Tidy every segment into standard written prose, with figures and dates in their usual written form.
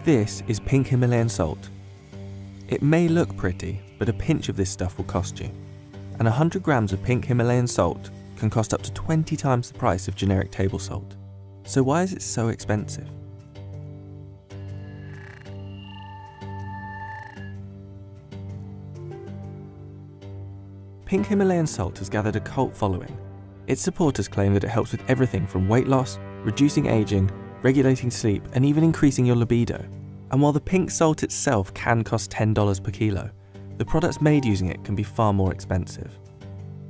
This is pink Himalayan salt. It may look pretty, but a pinch of this stuff will cost you. And 100 grams of pink Himalayan salt can cost up to 20 times the price of generic table salt. So why is it so expensive? Pink Himalayan salt has gathered a cult following. Its supporters claim that it helps with everything from weight loss, reducing aging, regulating sleep, and even increasing your libido. And while the pink salt itself can cost $10 per kilo, the products made using it can be far more expensive.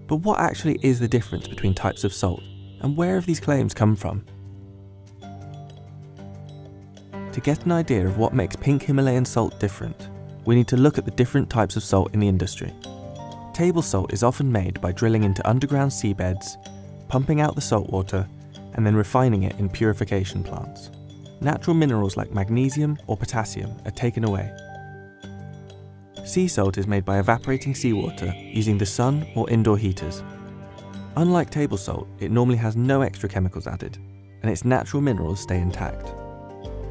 But what actually is the difference between types of salt, and where have these claims come from? To get an idea of what makes pink Himalayan salt different, we need to look at the different types of salt in the industry. Table salt is often made by drilling into underground seabeds, pumping out the salt water, and then refining it in purification plants. Natural minerals like magnesium or potassium are taken away. Sea salt is made by evaporating seawater using the sun or indoor heaters. Unlike table salt, it normally has no extra chemicals added, and its natural minerals stay intact.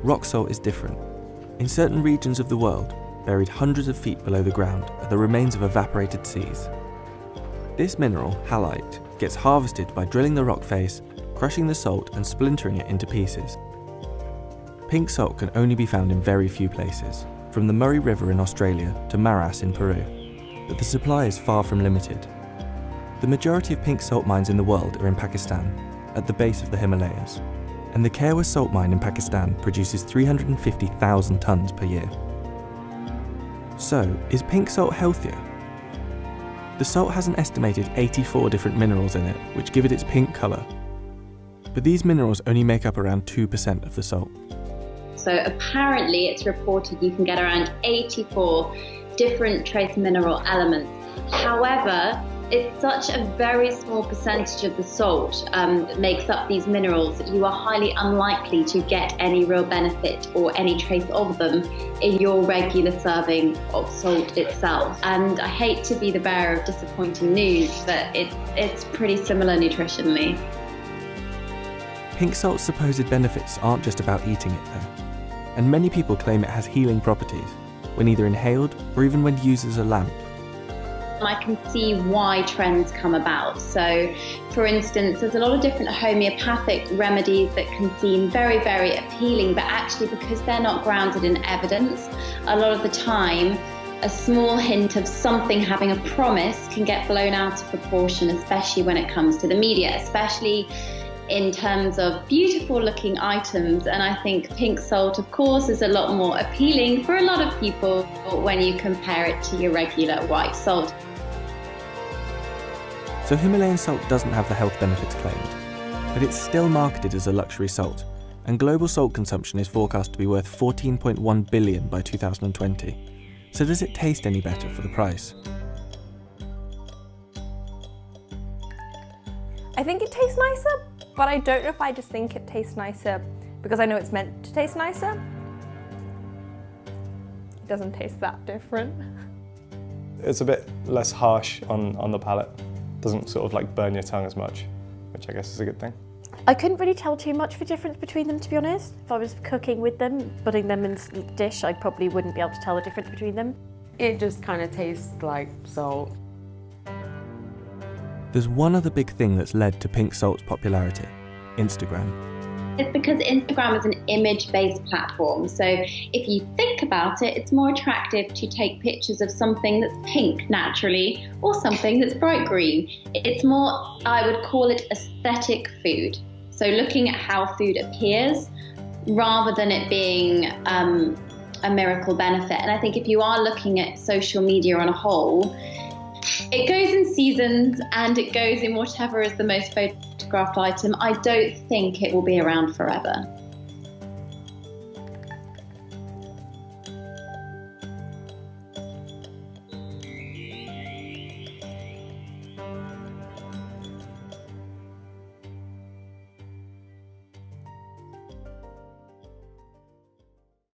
Rock salt is different. In certain regions of the world, buried hundreds of feet below the ground, are the remains of evaporated seas. This mineral, halite, gets harvested by drilling the rock face, crushing the salt and splintering it into pieces. Pink salt can only be found in very few places, from the Murray River in Australia to Maras in Peru, but the supply is far from limited. The majority of pink salt mines in the world are in Pakistan, at the base of the Himalayas, and the Kerwa salt mine in Pakistan produces 350,000 tonnes per year. So, is pink salt healthier? The salt has an estimated 84 different minerals in it, which give it its pink colour. But these minerals only make up around 2% of the salt. So apparently it's reported you can get around 84 different trace mineral elements. However, it's such a very small percentage of the salt that makes up these minerals that you are highly unlikely to get any real benefit or any trace of them in your regular serving of salt itself. And I hate to be the bearer of disappointing news, but it's pretty similar nutritionally. Pink salt's supposed benefits aren't just about eating it though, and many people claim it has healing properties, when either inhaled or even when used as a lamp. I can see why trends come about. So, for instance, there's a lot of different homeopathic remedies that can seem very, very appealing, but actually because they're not grounded in evidence, a lot of the time, a small hint of something having a promise can get blown out of proportion, especially when it comes to the media, especially in terms of beautiful looking items. And I think pink salt, of course, is a lot more appealing for a lot of people when you compare it to your regular white salt. So Himalayan salt doesn't have the health benefits claimed, but it's still marketed as a luxury salt, and global salt consumption is forecast to be worth $14.1 billion by 2020. So does it taste any better for the price? I think it tastes nicer, but I don't know if I just think it tastes nicer because I know it's meant to taste nicer. It doesn't taste that different. It's a bit less harsh on the palate. Doesn't sort of like burn your tongue as much, which I guess is a good thing. I couldn't really tell too much of a difference between them, to be honest. If I was cooking with them, putting them in a dish, I probably wouldn't be able to tell the difference between them. It just kind of tastes like salt. There's one other big thing that's led to pink salt's popularity: Instagram. It's because Instagram is an image-based platform. So if you think about it, it's more attractive to take pictures of something that's pink naturally or something that's bright green. It's more, I would call it aesthetic food. So looking at how food appears rather than it being a miracle benefit. And I think if you are looking at social media on a whole, it goes in seasons and it goes in whatever is the most photographed item. I don't think it will be around forever.